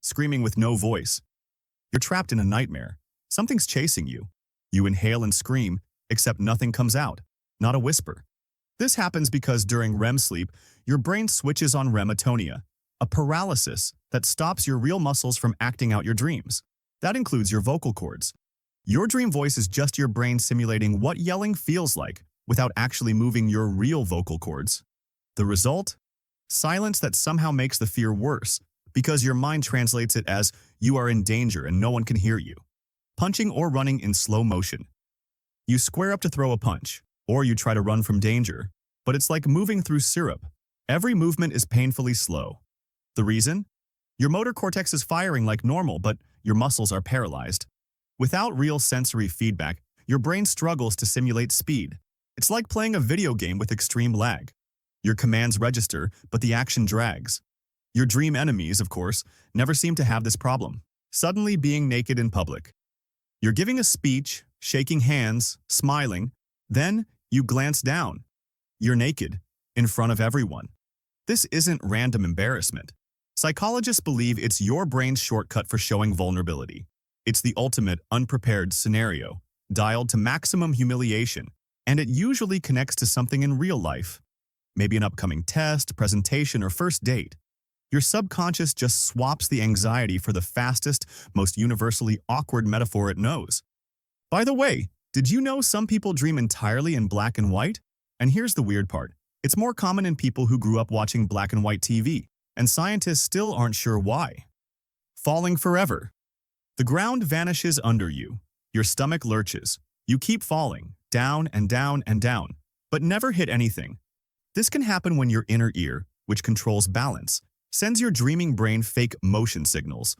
screaming with no voice. You're trapped in a nightmare. Something's chasing you. You inhale and scream, except nothing comes out, not a whisper. This happens because during REM sleep, your brain switches on rematonia, a paralysis that stops your real muscles from acting out your dreams. That includes your vocal cords. Your dream voice is just your brain simulating what yelling feels like without actually moving your real vocal cords. The result? Silence that somehow makes the fear worse because your mind translates it as you are in danger and no one can hear you. Punching or running in slow motion. You square up to throw a punch, or you try to run from danger, but it's like moving through syrup. Every movement is painfully slow. The reason? Your motor cortex is firing like normal, but your muscles are paralyzed. Without real sensory feedback, your brain struggles to simulate speed. It's like playing a video game with extreme lag. Your commands register, but the action drags. Your dream enemies, of course, never seem to have this problem. Suddenly being naked in public. You're giving a speech, shaking hands, smiling, then you glance down. You're naked, in front of everyone. This isn't random embarrassment. Psychologists believe it's your brain's shortcut for showing vulnerability. It's the ultimate unprepared scenario, dialed to maximum humiliation, and it usually connects to something in real life. Maybe an upcoming test, presentation, or first date. Your subconscious just swaps the anxiety for the fastest, most universally awkward metaphor it knows. By the way, did you know some people dream entirely in black and white? And here's the weird part. It's more common in people who grew up watching black and white TV, and scientists still aren't sure why. Falling forever. The ground vanishes under you. Your stomach lurches. You keep falling, down and down and down, but never hit anything. This can happen when your inner ear, which controls balance, sends your dreaming brain fake motion signals.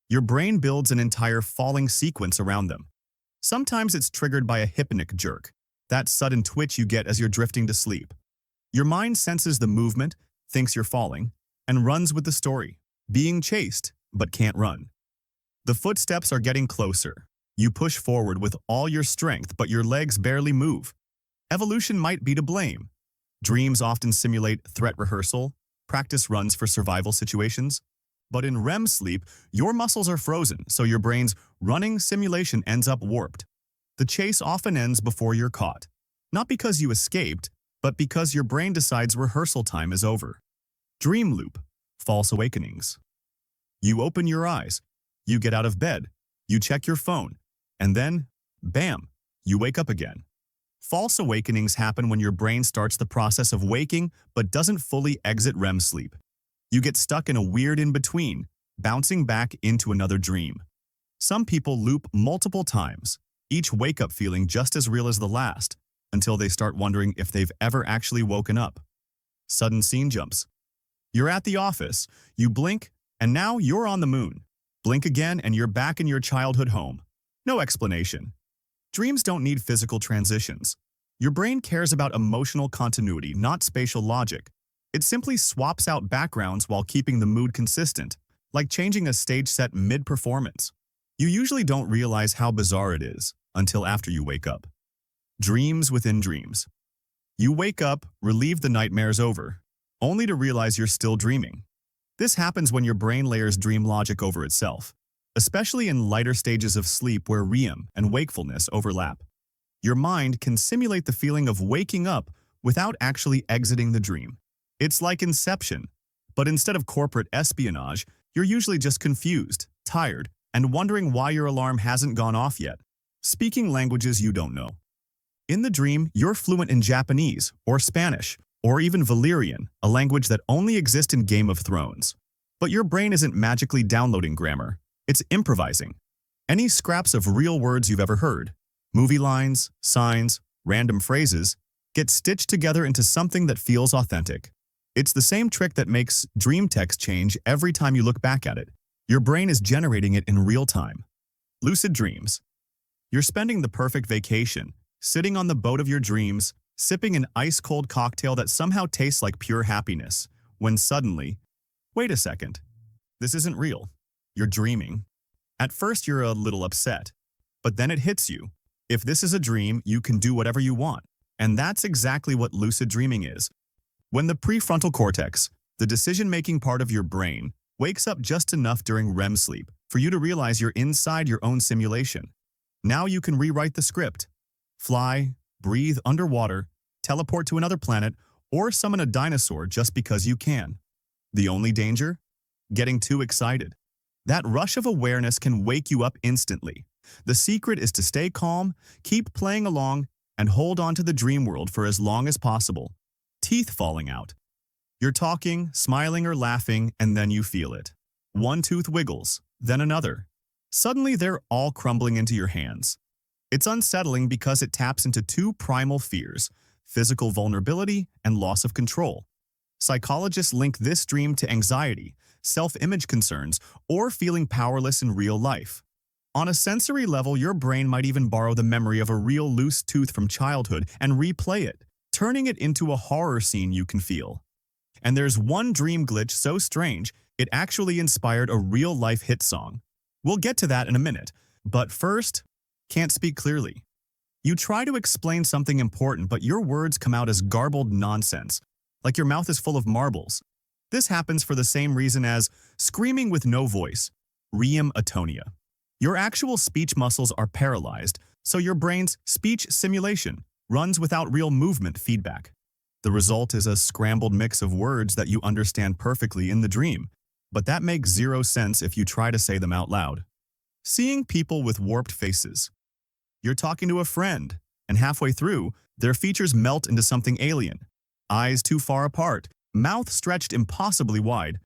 Your brain builds an entire falling sequence around them. Sometimes it's triggered by a hypnic jerk, that sudden twitch you get as you're drifting to sleep. Your mind senses the movement, thinks you're falling, and runs with the story, being chased, but can't run. The footsteps are getting closer. You push forward with all your strength, but your legs barely move. Evolution might be to blame. Dreams often simulate threat rehearsal, practice runs for survival situations. But in REM sleep, your muscles are frozen, so your brain's running simulation ends up warped. The chase often ends before you're caught. Not because you escaped, but because your brain decides rehearsal time is over. Dream loop, false awakenings. You open your eyes, you get out of bed, you check your phone, and then, bam, you wake up again. False awakenings happen when your brain starts the process of waking but doesn't fully exit REM sleep. You get stuck in a weird in-between, bouncing back into another dream. Some people loop multiple times, each wake-up feeling just as real as the last, until they start wondering if they've ever actually woken up. Sudden scene jumps. You're at the office, you blink, and now you're on the moon. Blink again and you're back in your childhood home. No explanation. Dreams don't need physical transitions. Your brain cares about emotional continuity, not spatial logic. It simply swaps out backgrounds while keeping the mood consistent, like changing a stage set mid-performance. You usually don't realize how bizarre it is until after you wake up. Dreams within dreams. You wake up, relieved the nightmare's over, only to realize you're still dreaming. This happens when your brain layers dream logic over itself, especially in lighter stages of sleep where REM and wakefulness overlap. Your mind can simulate the feeling of waking up without actually exiting the dream. It's like Inception, but instead of corporate espionage, you're usually just confused, tired, and wondering why your alarm hasn't gone off yet. Speaking languages you don't know. In the dream, you're fluent in Japanese, or Spanish, or even Valyrian, a language that only exists in Game of Thrones. But your brain isn't magically downloading grammar. It's improvising. Any scraps of real words you've ever heard, movie lines, signs, random phrases, get stitched together into something that feels authentic. It's the same trick that makes dream text change every time you look back at it. Your brain is generating it in real time. Lucid dreams. You're spending the perfect vacation, sitting on the boat of your dreams, sipping an ice-cold cocktail that somehow tastes like pure happiness, when suddenly, wait a second, this isn't real. You're dreaming. At first, you're a little upset, but then it hits you. If this is a dream, you can do whatever you want. And that's exactly what lucid dreaming is. When the prefrontal cortex, the decision-making part of your brain, wakes up just enough during REM sleep for you to realize you're inside your own simulation. Now you can rewrite the script. Fly, breathe underwater, teleport to another planet, or summon a dinosaur just because you can. The only danger? Getting too excited. That rush of awareness can wake you up instantly. The secret is to stay calm, keep playing along, and hold on to the dream world for as long as possible. Teeth falling out. You're talking, smiling or laughing, and then you feel it. One tooth wiggles, then another. Suddenly they're all crumbling into your hands. It's unsettling because it taps into two primal fears: physical vulnerability and loss of control. Psychologists link this dream to anxiety, self-image concerns, or feeling powerless in real life. On a sensory level, your brain might even borrow the memory of a real loose tooth from childhood and replay it, turning it into a horror scene you can feel. And there's one dream glitch so strange, it actually inspired a real-life hit song. We'll get to that in a minute, but first, can't speak clearly. You try to explain something important, but your words come out as garbled nonsense, like your mouth is full of marbles. This happens for the same reason as screaming with no voice, REM atonia. Your actual speech muscles are paralyzed, so your brain's speech simulation runs without real movement feedback. The result is a scrambled mix of words that you understand perfectly in the dream, but that makes zero sense if you try to say them out loud. Seeing people with warped faces. You're talking to a friend, and halfway through, their features melt into something alien. Eyes too far apart, mouth stretched impossibly wide.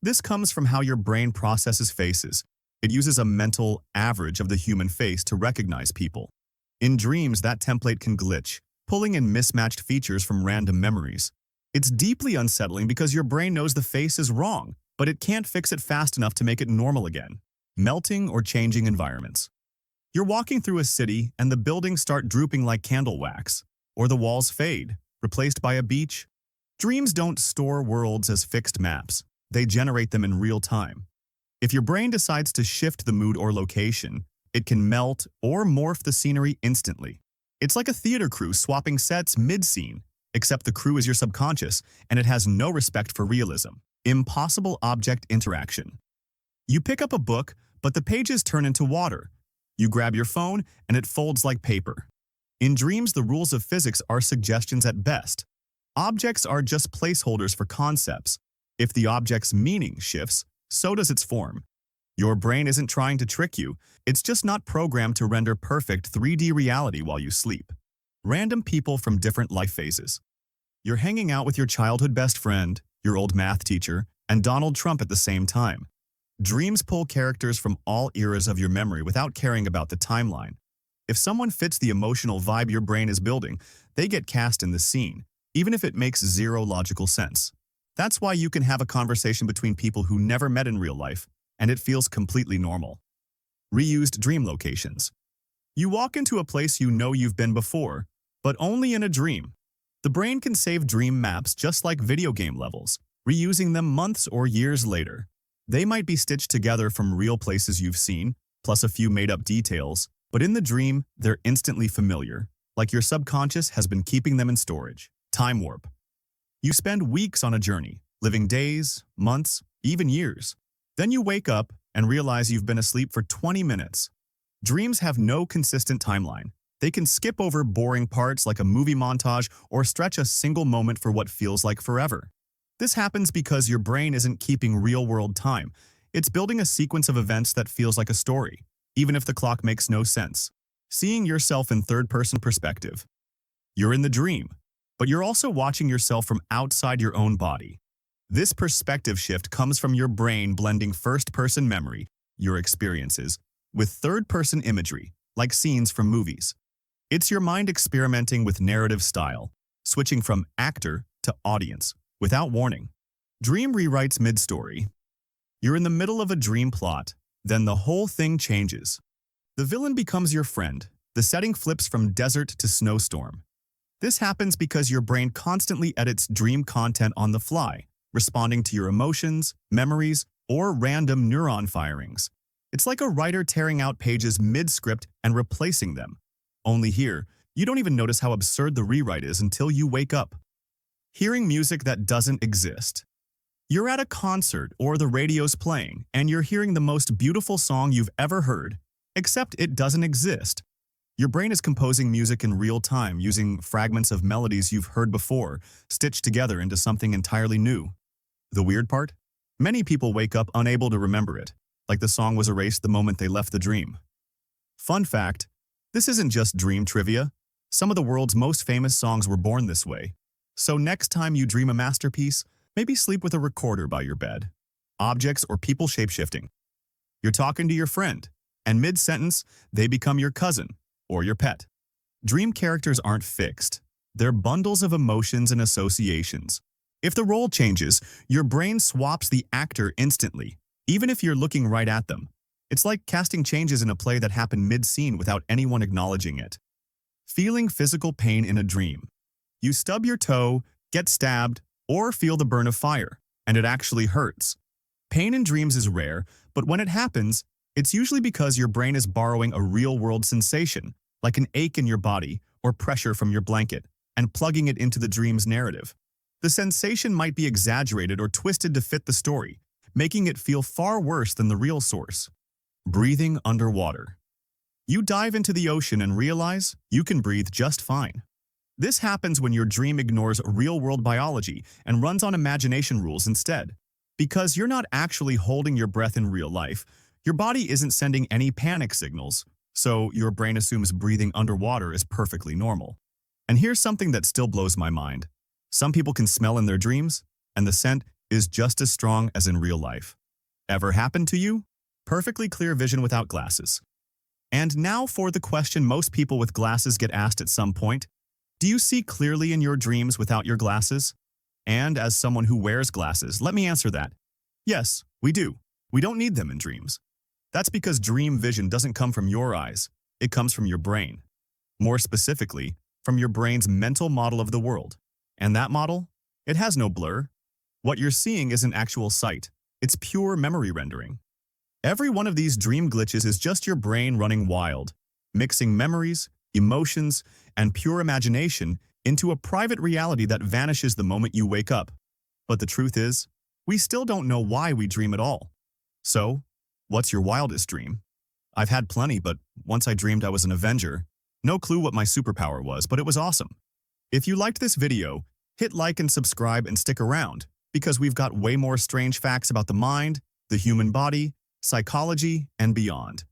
This comes from how your brain processes faces. It uses a mental average of the human face to recognize people. In dreams, that template can glitch, pulling in mismatched features from random memories. It's deeply unsettling because your brain knows the face is wrong, but it can't fix it fast enough to make it normal again. Melting or changing environments. You're walking through a city and the buildings start drooping like candle wax, or the walls fade, replaced by a beach. Dreams don't store worlds as fixed maps. They generate them in real time. If your brain decides to shift the mood or location, it can melt or morph the scenery instantly. It's like a theater crew swapping sets mid-scene, except the crew is your subconscious and it has no respect for realism. Impossible object interaction. You pick up a book, but the pages turn into water. You grab your phone and it folds like paper. In dreams, the rules of physics are suggestions at best. Objects are just placeholders for concepts. If the object's meaning shifts, so does its form. Your brain isn't trying to trick you, it's just not programmed to render perfect 3D reality while you sleep. Random people from different life phases. You're hanging out with your childhood best friend, your old math teacher, and Donald Trump at the same time. Dreams pull characters from all eras of your memory without caring about the timeline. If someone fits the emotional vibe your brain is building, they get cast in the scene, even if it makes zero logical sense. That's why you can have a conversation between people who never met in real life, and it feels completely normal. Reused dream locations. You walk into a place you know you've been before, but only in a dream. The brain can save dream maps just like video game levels, reusing them months or years later. They might be stitched together from real places you've seen, plus a few made-up details, but in the dream, they're instantly familiar, like your subconscious has been keeping them in storage. Time warp. You spend weeks on a journey, living days, months, even years. Then you wake up and realize you've been asleep for 20 minutes. Dreams have no consistent timeline. They can skip over boring parts like a movie montage or stretch a single moment for what feels like forever. This happens because your brain isn't keeping real-world time. It's building a sequence of events that feels like a story, even if the clock makes no sense. Seeing yourself in third-person perspective. You're in the dream, but you're also watching yourself from outside your own body. This perspective shift comes from your brain blending first-person memory, your experiences, with third-person imagery, like scenes from movies. It's your mind experimenting with narrative style, switching from actor to audience, without warning. Dream rewrites mid-story. You're in the middle of a dream plot, then the whole thing changes. The villain becomes your friend. The setting flips from desert to snowstorm. This happens because your brain constantly edits dream content on the fly, responding to your emotions, memories, or random neuron firings. It's like a writer tearing out pages mid-script and replacing them. Only here, you don't even notice how absurd the rewrite is until you wake up. Hearing music that doesn't exist. You're at a concert or the radio's playing, and you're hearing the most beautiful song you've ever heard, except it doesn't exist. Your brain is composing music in real time using fragments of melodies you've heard before, stitched together into something entirely new. The weird part? Many people wake up unable to remember it, like the song was erased the moment they left the dream. Fun fact, this isn't just dream trivia. Some of the world's most famous songs were born this way. So next time you dream a masterpiece, maybe sleep with a recorder by your bed. Objects or people shapeshifting. You're talking to your friend, and mid-sentence, they become your cousin or your pet. Dream characters aren't fixed. They're bundles of emotions and associations. If the role changes, your brain swaps the actor instantly, even if you're looking right at them. It's like casting changes in a play that happened mid-scene without anyone acknowledging it. Feeling physical pain in a dream. You stub your toe, get stabbed, or feel the burn of fire, and it actually hurts. Pain in dreams is rare, but when it happens, it's usually because your brain is borrowing a real-world sensation, like an ache in your body or pressure from your blanket, and plugging it into the dream's narrative. The sensation might be exaggerated or twisted to fit the story, making it feel far worse than the real source. Breathing underwater. You dive into the ocean and realize you can breathe just fine. This happens when your dream ignores real-world biology and runs on imagination rules instead. Because you're not actually holding your breath in real life, your body isn't sending any panic signals, so your brain assumes breathing underwater is perfectly normal. And here's something that still blows my mind. Some people can smell in their dreams, and the scent is just as strong as in real life. Ever happened to you? Perfectly clear vision without glasses. And now for the question most people with glasses get asked at some point. Do you see clearly in your dreams without your glasses? And as someone who wears glasses, let me answer that. Yes, we do. We don't need them in dreams. That's because dream vision doesn't come from your eyes. It comes from your brain. More specifically, from your brain's mental model of the world. And that model? It has no blur. What you're seeing isn't actual sight. It's pure memory rendering. Every one of these dream glitches is just your brain running wild, mixing memories, emotions, and pure imagination into a private reality that vanishes the moment you wake up. But the truth is, we still don't know why we dream at all. So, what's your wildest dream? I've had plenty, but once I dreamed I was an Avenger. No clue what my superpower was, but it was awesome. If you liked this video, hit like and subscribe and stick around, because we've got way more strange facts about the mind, the human body, psychology, and beyond.